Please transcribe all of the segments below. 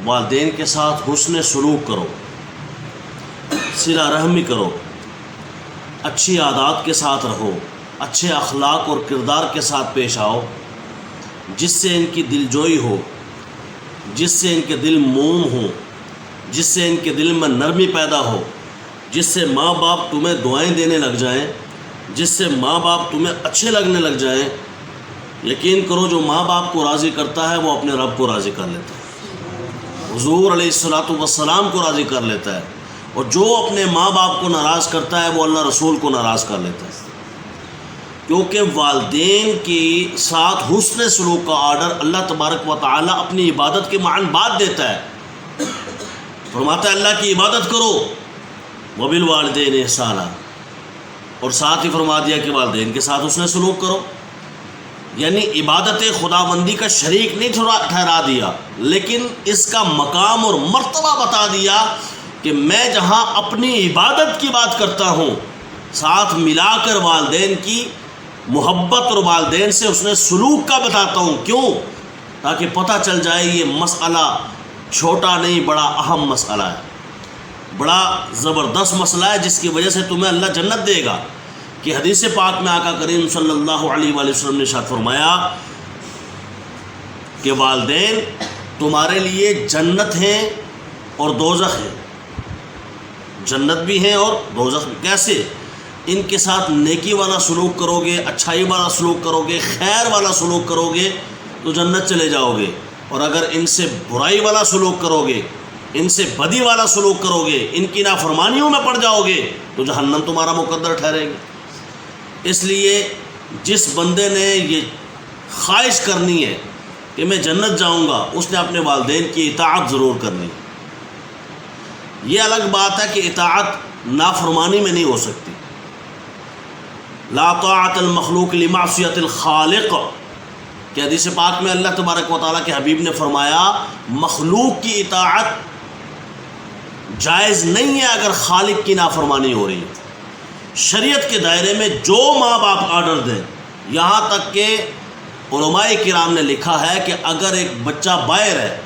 والدین کے ساتھ حسن سلوک کرو، صلہ رحمی کرو، اچھی عادات کے ساتھ رہو، اچھے اخلاق اور کردار کے ساتھ پیش آؤ، جس سے ان کی دل جوئی ہو، جس سے ان کے دل موم ہوں، جس سے ان کے دل میں نرمی پیدا ہو، جس سے ماں باپ تمہیں دعائیں دینے لگ جائیں، جس سے ماں باپ تمہیں اچھے لگنے لگ جائیں۔ یقین کرو جو ماں باپ کو راضی کرتا ہے وہ اپنے رب کو راضی کر لیتا ہے، حضور علیہ الصلوۃ والسلام کو راضی کر لیتا ہے، اور جو اپنے ماں باپ کو ناراض کرتا ہے وہ اللہ رسول کو ناراض کر لیتا ہے، کیونکہ والدین کے ساتھ حسن سلوک کا آرڈر اللہ تبارک و تعالی اپنی عبادت کے معنی بعد دیتا ہے۔ فرماتا ہے اللہ کی عبادت کرو، وبالوالدین احسانا، اور ساتھ ہی فرما دیا کہ والدین کے ساتھ حسن سلوک کرو، یعنی عبادت خداوندی کا شریک نہیں ٹھہرا دیا، لیکن اس کا مقام اور مرتبہ بتا دیا کہ میں جہاں اپنی عبادت کی بات کرتا ہوں، ساتھ ملا کر والدین کی محبت اور والدین سے اس نے سلوک کا بتاتا ہوں۔ کیوں؟ تاکہ پتہ چل جائے یہ مسئلہ چھوٹا نہیں، بڑا اہم مسئلہ ہے، بڑا زبردست مسئلہ ہے، جس کی وجہ سے تمہیں اللہ جنت دے گا۔ کہ حدیث پاک میں آقا کریم صلی اللہ علیہ وآلہ وسلم نے ارشاد فرمایا کہ والدین تمہارے لیے جنت ہیں اور دوزخ ہے، جنت بھی ہیں اور دوزخ بھی۔ کیسے؟ ان کے ساتھ نیکی والا سلوک کرو گے، اچھائی والا سلوک کرو گے، خیر والا سلوک کرو گے تو جنت چلے جاؤ گے، اور اگر ان سے برائی والا سلوک کرو گے، ان سے بدی والا سلوک کرو گے، ان کی نافرمانیوں میں پڑ جاؤ گے تو جہنم تمہارا مقدر ٹھہرے گی۔ اس لیے جس بندے نے یہ خواہش کرنی ہے کہ میں جنت جاؤں گا، اس نے اپنے والدین کی اطاعت ضرور کرنی۔ یہ الگ بات ہے کہ اطاعت نافرمانی میں نہیں ہو سکتی۔ لا طاعت المخلوق لمعصیت الخالق، کہ حدیث پاک میں اللہ تبارک و تعالیٰ کے حبیب نے فرمایا مخلوق کی اطاعت جائز نہیں ہے اگر خالق کی نافرمانی ہو رہی ہے۔ شریعت کے دائرے میں جو ماں باپ آرڈر دیں، یہاں تک کہ علماء کرام نے لکھا ہے کہ اگر ایک بچہ باہر ہے،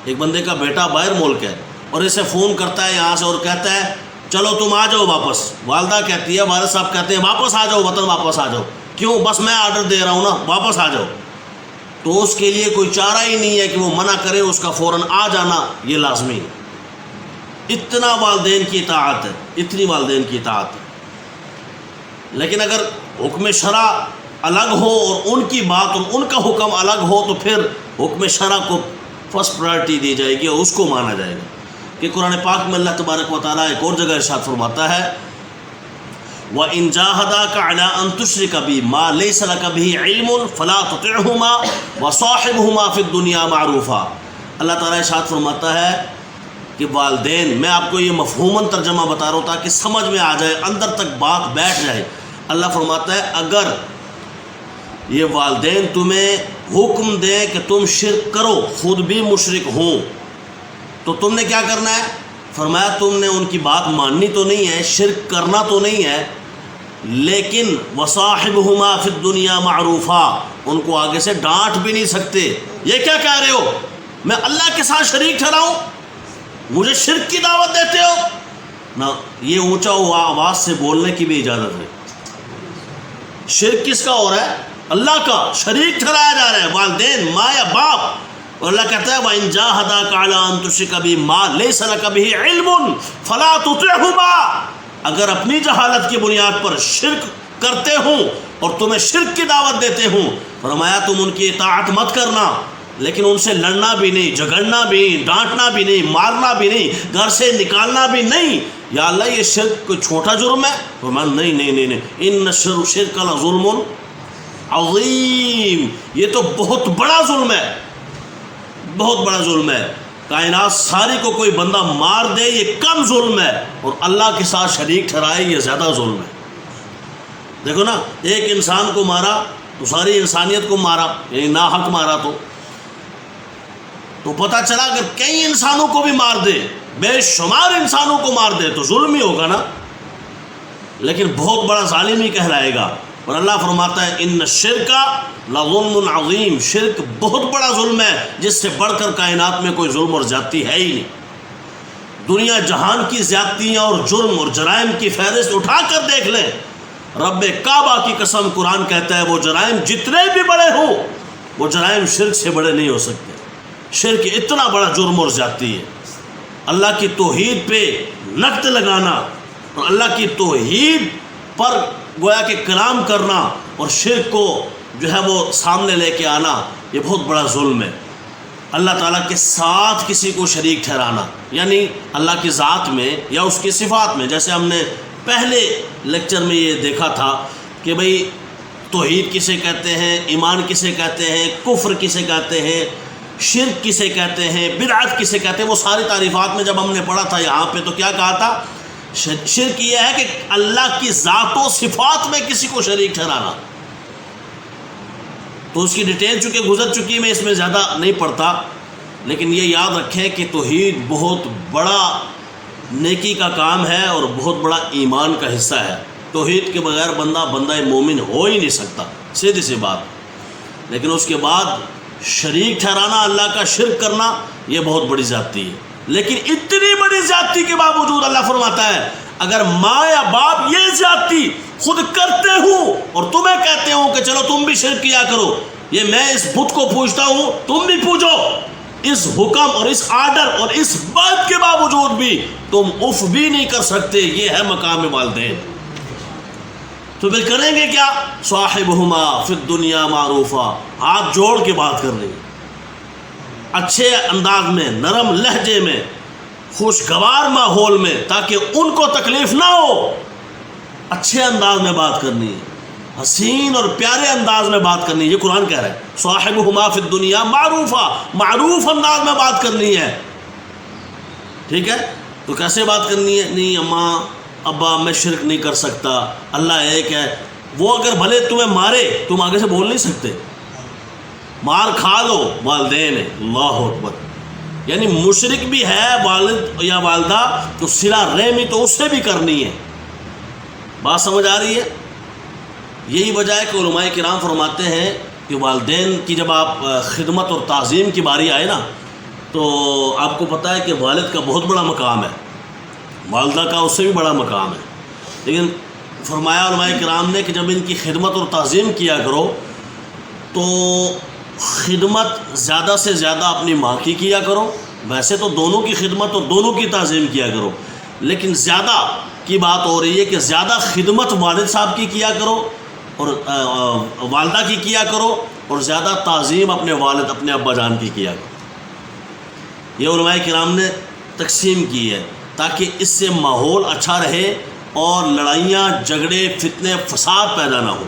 ایک بندے کا بیٹا باہر ملک ہے، اور اسے فون کرتا ہے یہاں سے اور کہتا ہے چلو تم آ جاؤ واپس، والدہ کہتی ہے، والد صاحب کہتے ہیں واپس آ جاؤ، وطن واپس آ جاؤ، کیوں؟ بس میں آرڈر دے رہا ہوں نا، واپس آ جاؤ، تو اس کے لیے کوئی چارہ ہی نہیں ہے کہ وہ منع کرے، اس کا فوراً آ جانا یہ لازمی ہے۔ اتنا والدین کی اطاعت ہے، اتنی والدین کی اطاعت ہے۔ لیکن اگر حکم شرع الگ ہو اور ان کی بات اور ان کا حکم الگ ہو تو پھر حکم شرع کو فرسٹ پرائرٹی دی جائے گی اور اس کو مانا جائے گا۔ کہ قرآن پاک میں اللہ تبارک و تعالیٰ ایک اور جگہ ارشاد فرماتا ہے وَإِن جَاهَدَاكَ عَلَىٰ أَن تُشْرِكَ بِي مَا لَيْسَ لَكَ بِهِ عِلْمٌ فَلَا تُطِعْهُمَا وَصَاحِبْهُمَا فِي الدُّنْيَا مَعْرُوفًا۔ اللہ تعالیٰ ارشاد فرماتا ہے کہ والدین، میں آپ کو یہ مفہوماً ترجمہ بتا رہا ہوں تاکہ سمجھ میں آ جائے، اندر تک بات بیٹھ جائے۔ اللہ فرماتا ہے اگر یہ والدین تمہیں حکم دیں کہ تم شرک کرو، خود بھی مشرک ہوں، تو تم نے کیا کرنا ہے؟ فرمایا تم نے ان کی بات ماننی تو نہیں ہے، شرک کرنا تو نہیں ہے، لیکن وصاحبہما فی الدنیا معروفا، ان کو آگے سے ڈانٹ بھی نہیں سکتے۔ یہ کیا کہہ رہے ہو؟ میں اللہ کے ساتھ شریک ٹھہراؤں؟ مجھے شرک کی دعوت دیتے ہو؟ نہ، یہ اونچا آواز سے بولنے کی بھی اجازت ہے۔ شرک کس کا ہو رہا ہے؟ اللہ کا، شریک ٹھہرایا جا رہا ہے، والدین، ماں یا باپ۔ اور اللہ کہتا ہے وَإِن جَاهَدَاكَ عَلَىٰ أَن تُشْرِكَ بِي مَا لَيْسَ لَكَ بِهِ عِلْمٌ فَلَا تُطِعْهُمَا، اگر اپنی جہالت کی بنیاد پر شرک کرتے ہوں اور تمہیں شرک کی دعوت دیتے ہوں، فرمایا تم ان کی اطاعت مت کرنا، لیکن ان سے لڑنا بھی نہیں، جھگڑنا بھی نہیں، ڈانٹنا بھی نہیں، مارنا بھی نہیں، گھر سے نکالنا بھی نہیں۔ یا اللہ یہ شرک کوئی چھوٹا جرم ہے؟ فرمایا نہیں نہیں نہیں نہیں، ان الشرک لظلم عظیم، یہ تو بہت بڑا ظلم ہے، بہت بڑا ظلم ہے۔ کائنات ساری کو کوئی بندہ مار دے یہ کم ظلم ہے، اور اللہ کے ساتھ شریک ٹھہرائے یہ زیادہ ظلم ہے۔ دیکھو نا، ایک انسان کو مارا تو ساری انسانیت کو مارا، یعنی ناحق مارا، تو پتہ چلا اگر کئی انسانوں کو بھی مار دے، بے شمار انسانوں کو مار دے تو ظلم ہی ہوگا نا، لیکن بہت بڑا ظالم ہی کہلائے گا۔ اور اللہ فرماتا ہے ان الشرک لظلم عظیم، شرک بہت بڑا ظلم ہے جس سے بڑھ کر کائنات میں کوئی ظلم اور زیادتی ہے ہی نہیں۔ دنیا جہان کی زیادتیاں اور جرم اور جرائم کی فہرست اٹھا کر دیکھ لیں، رب کعبہ کی قسم قرآن کہتا ہے وہ جرائم جتنے بھی بڑے ہوں وہ جرائم شرک سے بڑے نہیں ہو سکتے۔ شرک اتنا بڑا جرم اور زیادتی ہے، اللہ کی توحید پہ نقد لگانا اور اللہ کی توحید پر گویا کہ کلام کرنا اور شرک کو جو ہے وہ سامنے لے کے آنا، یہ بہت بڑا ظلم ہے۔ اللہ تعالیٰ کے ساتھ کسی کو شریک ٹھہرانا، یعنی اللہ کی ذات میں یا اس کی صفات میں، جیسے ہم نے پہلے لیکچر میں یہ دیکھا تھا کہ بھئی توحید کسے کہتے ہیں، ایمان کسے کہتے ہیں، کفر کسے کہتے ہیں، شرک کسے کہتے ہیں، بدعت کسے کہتے ہیں، وہ ساری تعریفات میں جب ہم نے پڑھا تھا یہاں پہ تو کیا کہا تھا؟ شرک یہ ہے کہ اللہ کی ذات و صفات میں کسی کو شریک ٹھہرانا۔ تو اس کی ڈیٹیل چونکہ گزر چکی، میں اس میں زیادہ نہیں پڑھتا، لیکن یہ یاد رکھیں کہ توحید بہت بڑا نیکی کا کام ہے اور بہت بڑا ایمان کا حصہ ہے۔ توحید کے بغیر بندہ مومن ہو ہی نہیں سکتا، سیدھی سی بات۔ لیکن اس کے بعد شریک ٹھہرانا، اللہ کا شرک کرنا، یہ بہت بڑی زیادتی ہے۔ لیکن اتنی بڑی زیادتی کے باوجود اللہ فرماتا ہے اگر ماں یا باپ یہ زیادتی خود کرتے ہوں اور تمہیں کہتے ہوں کہ چلو تم بھی شرک کیا کرو، یہ میں اس بت کو پوجتا ہوں تم بھی پوجو، اس حکم اور اس آرڈر اور اس بات کے باوجود بھی تم اف بھی نہیں کر سکتے، یہ ہے مقام والدین، تو پھر کریں گے کیا؟ صاحبہما فی الدنیا معروفا، ہاتھ جوڑ کے بات کر رہی، اچھے انداز میں، نرم لہجے میں، خوشگوار ماحول میں، تاکہ ان کو تکلیف نہ ہو، اچھے انداز میں بات کرنی ہے، حسین اور پیارے انداز میں بات کرنی ہے۔ یہ قرآن کہہ رہا ہے صاحبہما فی الدنیا معروفا، معروف انداز میں بات کرنی ہے، ٹھیک ہے؟ تو کیسے بات کرنی ہے؟ نہیں اماں ابا میں شرک نہیں کر سکتا، اللہ ایک ہے۔ وہ اگر بھلے تمہیں مارے تم آگے سے بول نہیں سکتے، مار کھا لو، والدین ہے، اللہ اکبر، یعنی مشرک بھی ہے والد یا والدہ تو صلہ رحمی تو اس سے بھی کرنی ہے۔ بات سمجھ آ رہی ہے؟ یہی وجہ ہے کہ علماء کرام فرماتے ہیں کہ والدین کی جب آپ خدمت اور تعظیم کی باری آئے نا تو آپ کو پتہ ہے کہ والد کا بہت بڑا مقام ہے، والدہ کا اس سے بھی بڑا مقام ہے، لیکن فرمایا علماء کرام نے کہ جب ان کی خدمت اور تعظیم کیا کرو تو خدمت زیادہ سے زیادہ اپنی ماں کی کیا کرو، ویسے تو دونوں کی خدمت اور دونوں کی تعظیم کیا کرو، لیکن زیادہ کی بات ہو رہی ہے کہ زیادہ خدمت والد صاحب کی کیا کرو اور والدہ کی کیا کرو، اور زیادہ تعظیم اپنے والد اپنے ابا جان کی کیا کرو۔ یہ علماء کرام نے تقسیم کی ہے تاکہ اس سے ماحول اچھا رہے اور لڑائیاں جھگڑے فتنے فساد پیدا نہ ہو۔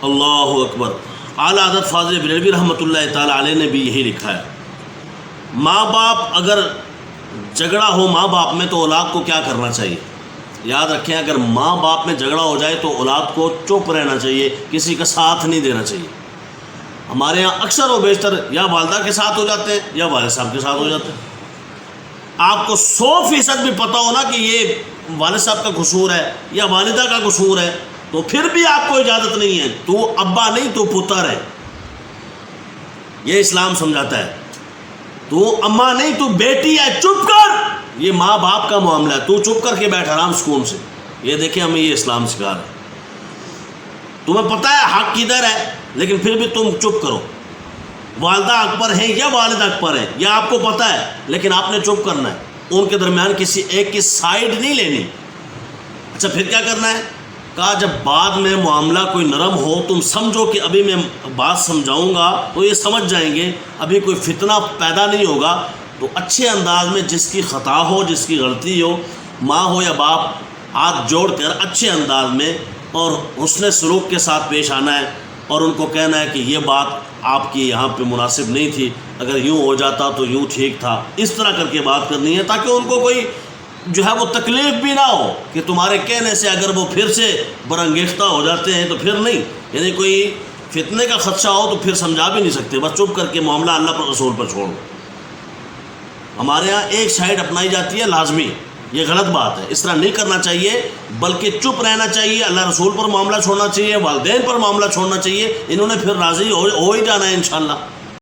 اللہ اکبر۔ اعلیٰ حضرت فاضل بریلوی رحمۃ اللہ تعالیٰ علیہ نے بھی یہی لکھا ہے، ماں باپ اگر جھگڑا ہو ماں باپ میں تو اولاد کو کیا کرنا چاہیے؟ یاد رکھیں اگر ماں باپ میں جھگڑا ہو جائے تو اولاد کو چپ رہنا چاہیے، کسی کا ساتھ نہیں دینا چاہیے۔ ہمارے ہاں اکثر و بیشتر یا والدہ کے ساتھ ہو جاتے ہیں یا والد صاحب کے ساتھ ہو جاتے ہیں۔ آپ کو 100% بھی پتہ ہونا کہ یہ والد صاحب کا قصور ہے یا والدہ کا قصور ہے تو پھر بھی آپ کو اجازت نہیں ہے، تو ابا نہیں تو پتر ہے، یہ اسلام سمجھاتا ہے۔ تو اماں نہیں تو بیٹی ہے، چپ کر، یہ ماں باپ کا معاملہ ہے، تو چپ کر کے بیٹھ آرام سکون سے۔ یہ دیکھیں ہمیں یہ اسلام سکھا رہا ہے، تمہیں پتہ ہے حق کدھر ہے لیکن پھر بھی تم چپ کرو۔ والدہ حق پر ہیں یا والد حق پر ہیں یہ آپ کو پتہ ہے لیکن آپ نے چپ کرنا ہے، ان کے درمیان کسی ایک کی سائیڈ نہیں لینی۔ اچھا پھر کیا کرنا ہے؟ کہا جب بعد میں معاملہ کوئی نرم ہو تم سمجھو کہ ابھی میں بات سمجھاؤں گا تو یہ سمجھ جائیں گے، ابھی کوئی فتنہ پیدا نہیں ہوگا، تو اچھے انداز میں جس کی خطا ہو جس کی غلطی ہو، ماں ہو یا باپ، ہاتھ جوڑ کر اچھے انداز میں اور حسن سلوک کے ساتھ پیش آنا ہے اور ان کو کہنا ہے کہ یہ بات آپ کی یہاں پہ مناسب نہیں تھی، اگر یوں ہو جاتا تو یوں ٹھیک تھا، اس طرح کر کے بات کرنی ہے تاکہ ان کو کوئی جو ہے وہ تکلیف بھی نہ ہو کہ تمہارے کہنے سے اگر وہ پھر سے برانگیختہ ہو جاتے ہیں تو پھر نہیں، یعنی کوئی فتنے کا خدشہ ہو تو پھر سمجھا بھی نہیں سکتے، بس چپ کر کے معاملہ اللہ پر رسول پر چھوڑو۔ ہمارے ہاں ایک سائیڈ اپنائی جاتی ہے لازمی، یہ غلط بات ہے، اس طرح نہیں کرنا چاہیے، بلکہ چپ رہنا چاہیے، اللہ رسول پر معاملہ چھوڑنا چاہیے، والدین پر معاملہ چھوڑنا چاہیے، انہوں نے پھر راضی ہو ہی جانا ہے انشاءاللہ۔